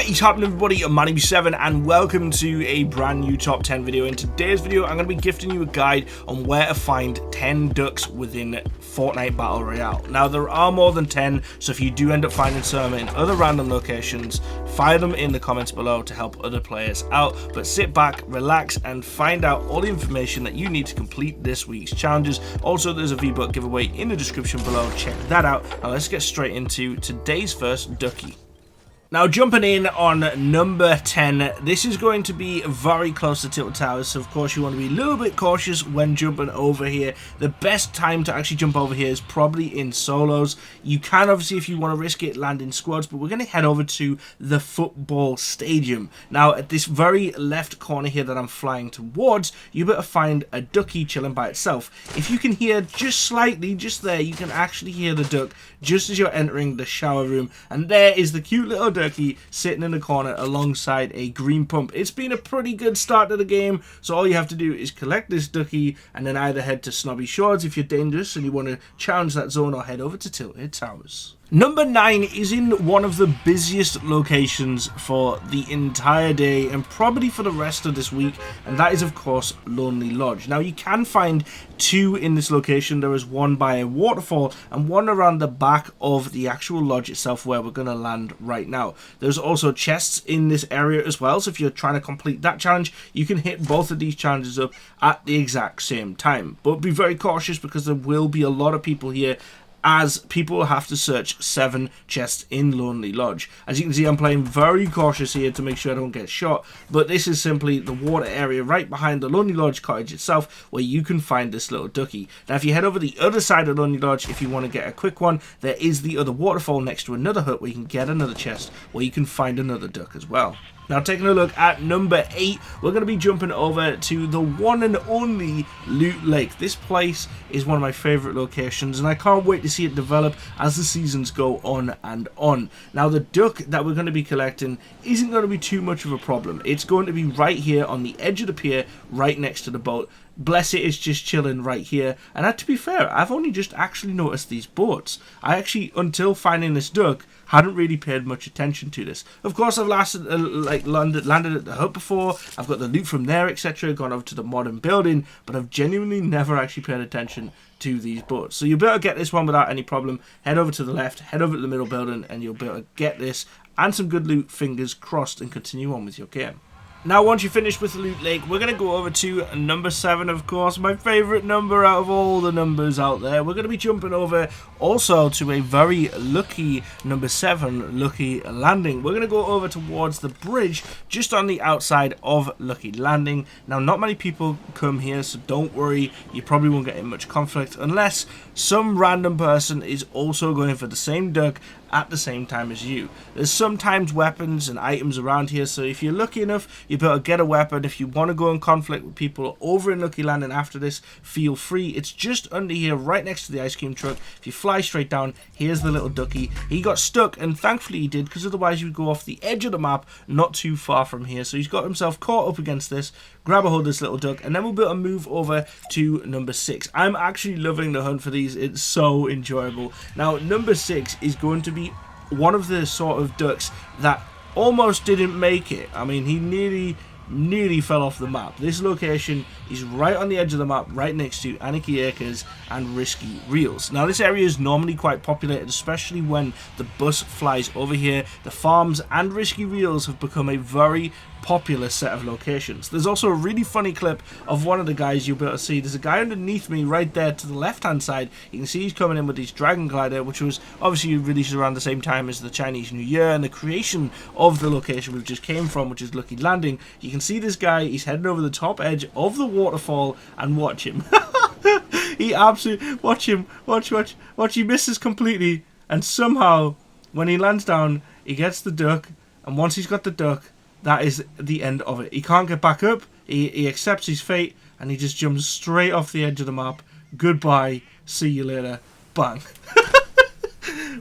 What is happening, everybody? I'm Manny7 and welcome to a brand new top 10 video. In today's video I'm going to be gifting you a guide on where to find 10 ducks within Fortnite Battle Royale. Now there are more than 10, so if you do end up finding some in other random locations, fire them in the comments below to help other players out. But sit back, relax and find out all the information that you need to complete this week's challenges. Also there's a V-Buck giveaway in the description below, check that out. Now let's get straight into today's first ducky. Now jumping in on number 10, this is going to be very close to Tilted Towers, so of course you want to be a little bit cautious when jumping over here. The best time to actually jump over here is probably in solos. You can obviously, if you want to risk it, land in squads, but we're going to head over to the football stadium. Now at this very left corner here that I'm flying towards, you better find a ducky chilling by itself. If you can hear just slightly, just there, you can actually hear the duck just as you're entering the shower room, and there is the cute little ducky sitting in the corner alongside a green pump. It's been a pretty good start to the game, so all you have to do is collect this ducky and then either head to Snobby Shores if you're dangerous and you want to challenge that zone, or head over to Tilted Towers. Number 9 is in one of the busiest locations for the entire day and probably for the rest of this week, and that is of course Lonely Lodge. Now you can find two in this location. There is one by a waterfall and one around the back of the actual lodge itself where we're going to land right now. There's also chests in this area as well, so if you're trying to complete that challenge you can hit both of these challenges up at the exact same time. But be very cautious because there will be a lot of people here, as people have to search 7 chests in Lonely Lodge. As you can see, I'm playing very cautious here to make sure I don't get shot, but this is simply the water area right behind the Lonely Lodge cottage itself where you can find this little ducky. Now if you head over the other side of Lonely Lodge, if you want to get a quick one, there is the other waterfall next to another hut where you can get another chest where you can find another duck as well. Now taking a look at number 8, we're going to be jumping over to the one and only Loot Lake. This place is one of my favourite locations and I can't wait to see it develop as the seasons go on and on. Now the duck that we're going to be collecting isn't going to be too much of a problem. It's going to be right here on the edge of the pier, right next to the boat. Bless it, it's just chilling right here. And to be fair, I've only just actually noticed these boats. I actually, until finding this duck, hadn't really paid much attention to this. Of course, I've landed at the hut before. I've got the loot from there, etc. Gone over to the modern building, but I've genuinely never actually paid attention to these boats. So you better get this one without any problem. Head over to the left, head over to the middle building, and you'll be able to get this and some good loot, fingers crossed, and continue on with your game. Now once you're finished with the Loot Lake, we're going to go over to number 7, of course, my favourite number out of all the numbers out there. We're going to be jumping over also to a very lucky number 7, Lucky Landing. We're going to go over towards the bridge just on the outside of Lucky Landing. Now not many people come here, so don't worry, you probably won't get in much conflict unless some random person is also going for the same duck at the same time as you. There's sometimes weapons and items around here, so if you're lucky enough, you better get a weapon. If you want to go in conflict with people over in Lucky Landing after this, feel free. It's just under here, right next to the ice cream truck. If you fly straight down, here's the little ducky. He got stuck, and thankfully he did, because otherwise you'd go off the edge of the map, not too far from here. So he's got himself caught up against this. Grab a hold of this little duck, and then we'll be able to move over to number 6. I'm actually loving the hunt for these. It's so enjoyable. Now number 6 is going to be one of the sort of ducks that almost didn't make it. I mean, he nearly fell off the map. This location is right on the edge of the map, right next to Anarchy Acres and Risky Reels. Now this area is normally quite populated, especially when the bus flies over here. The farms and Risky Reels have become a very popular set of locations. There's also a really funny clip of one of the guys you'll be able to see. There's a guy underneath me right there to the left hand side. You can see he's coming in with his dragon glider, which was obviously released around the same time as the Chinese New Year and the creation of the location we just came from, which is Lucky Landing. You can see this guy, he's heading over the top edge of the waterfall, and watch him. He absolutely, watch him, watch, he misses completely, and somehow when he lands down he gets the duck, and once he's got the duck, that is the end of it. He can't get back up, he accepts his fate, and he just jumps straight off the edge of the map. Goodbye, see you later, bang.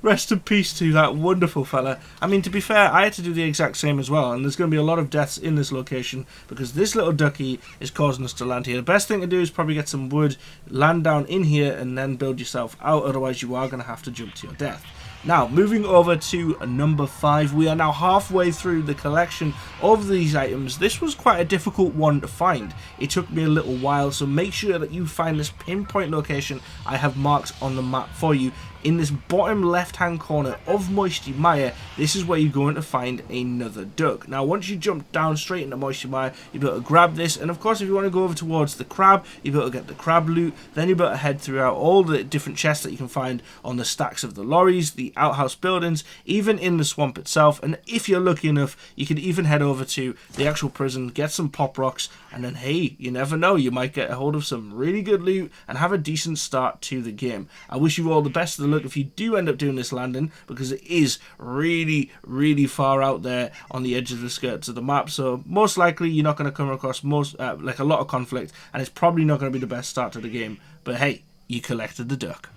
Rest in peace to that wonderful fella. I mean, to be fair, I had to do the exact same as well, and there's going to be a lot of deaths in this location because this little ducky is causing us to land here. The best thing to do is probably get some wood, land down in here, and then build yourself out, otherwise you are going to have to jump to your death. Now, moving over to number 5, we are now halfway through the collection of these items. This was quite a difficult one to find. It took me a little while, so make sure that you find this pinpoint location I have marked on the map for you. In this bottom left-hand corner of Moisty Mire, this is where you're going to find another duck. Now, once you jump down straight into Moisty Mire, you'll be able to grab this, and of course, if you want to go over towards the crab, you'll be able to get the crab loot. Then you'll be able to head throughout all the different chests that you can find on the stacks of the lorries, the outhouse buildings, even in the swamp itself. And if you're lucky enough, you can even head over to the actual prison, get some pop rocks, and then, hey, you never know, you might get a hold of some really good loot and have a decent start to the game. I wish you all the best of the luck if you do end up doing this landing, because it is really, really far out there on the edge of the skirts of the map, so most likely you're not going to come across like a lot of conflict, and it's probably not going to be the best start to the game, but hey, you collected the duck.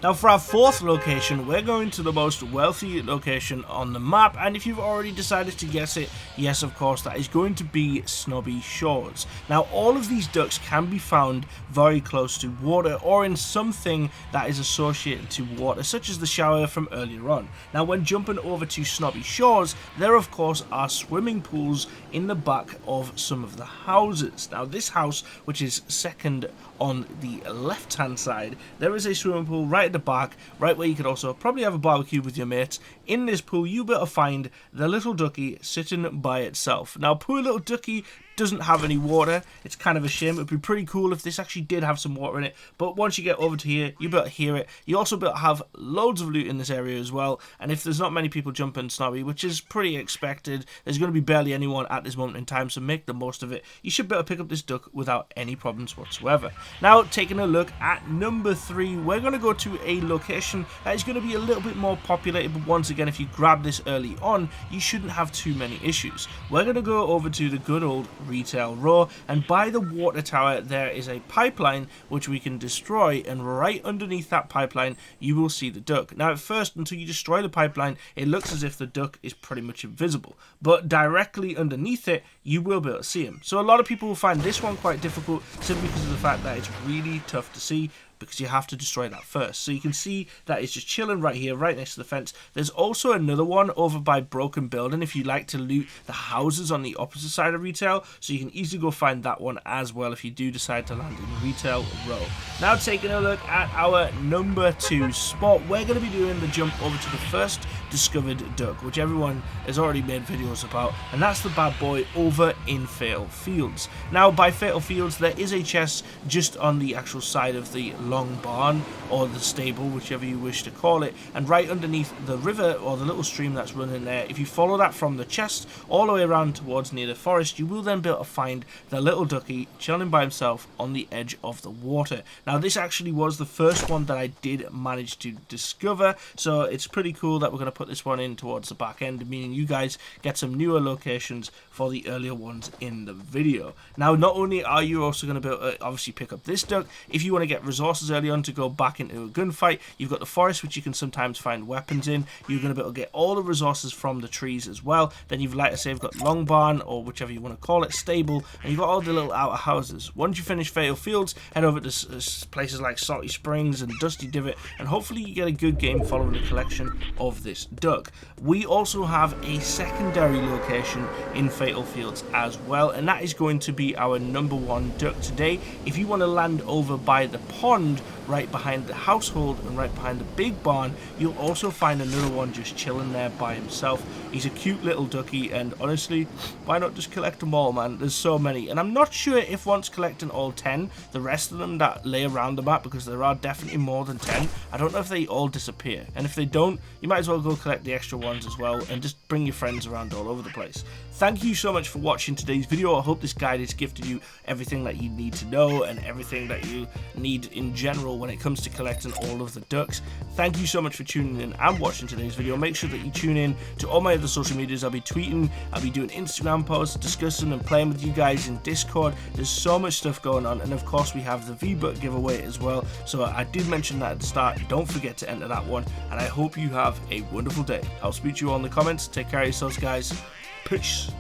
Now, for our 4th location, we're going to the most wealthy location on the map, and if you've already decided to guess it, yes, of course, that is going to be Snobby Shores. Now, all of these ducks can be found very close to water or in something that is associated to water, such as the shower from earlier on. Now, when jumping over to Snobby Shores, there, of course, are swimming pools in the back of some of the houses. Now, this house, which is second on the left-hand side, there is a swimming pool right at the back, right where you could also probably have a barbecue with your mates. In this pool, you'll be able to find the little ducky sitting by itself. Now, poor little ducky doesn't have any water. It's kind of a shame. It would be pretty cool if this actually did have some water in it, but once you get over to here, you'll be able to hear it. You also be able to have loads of loot in this area as well, and if there's not many people jumping Snobby, which is pretty expected, there's going to be barely anyone at this moment in time, so make the most of it. You should be able to pick up this duck without any problems whatsoever. Now, taking a look at number 3, we're going to go to a location that is going to be a little bit more populated, but once again, if you grab this early on, you shouldn't have too many issues. We're going to go over to the good old retail row, and by the water tower there is a pipeline which we can destroy, and right underneath that pipeline you will see the duck. Now, at first, until you destroy the pipeline, it looks as if the duck is pretty much invisible, but directly underneath it you will be able to see him. So a lot of people will find this one quite difficult simply because of the fact that it's really tough to see, because you have to destroy that first. So you can see that it's just chilling right here, right next to the fence. There's also another one over by Broken Building if you like to loot the houses on the opposite side of retail, so you can easily go find that one as well if you do decide to land in retail row. Now, taking a look at our number 2 spot, we're going to be doing the jump over to the first discovered duck, which everyone has already made videos about, and that's the bad boy over in Fatal Fields. Now, by Fatal Fields, there is a chest just on the actual side of the long barn, or the stable, whichever you wish to call it, and right underneath the river or the little stream that's running there, if you follow that from the chest all the way around towards near the forest, you will then be able to find the little ducky chilling by himself on the edge of the water. Now, this actually was the first one that I did manage to discover, so it's pretty cool that we're going to put this one in towards the back end, meaning you guys get some newer locations for the earlier ones in the video. Now, not only are you also going to be able to obviously pick up this duck, if you want to get resources early on to go back into a gunfight, you've got the forest, which you can sometimes find weapons in. You're going to be able to get all the resources from the trees as well. Then you've, like I say, you've got long barn, or whichever you want to call it, stable, and you've got all the little outer houses. Once you finish Fatal Fields, head over to places like Salty Springs and Dusty Divot, and hopefully you get a good game following the collection of this duck. We also have a secondary location in Fatal Fields as well, and that is going to be our number 1 duck today. If you want to land over by the pond, right behind the household and right behind the big barn, you'll also find another one just chilling there by himself. He's a cute little ducky, and honestly, why not just collect them all, man? There's so many, and I'm not sure if once collecting all 10, the rest of them that lay around the map, because there are definitely more than 10, I don't know if they all disappear, and if they don't, you might as well go collect the extra ones as well, and just bring your friends around all over the place. Thank you so much for watching today's video. I hope this guide has gifted you everything that you need to know and everything that you need in general destructible when it comes to collecting all of the ducks. Thank you so much for tuning in and watching today's video. Make sure that you tune in to all my other social medias. I'll be tweeting, I'll be doing Instagram posts, discussing and playing with you guys in Discord. There's so much stuff going on, and of course we have the V-Buck giveaway as well. So I did mention that at the start. Don't forget to enter that one, and I hope you have a wonderful day. I'll speak to you all in the comments. Take care of yourselves, guys. Peace.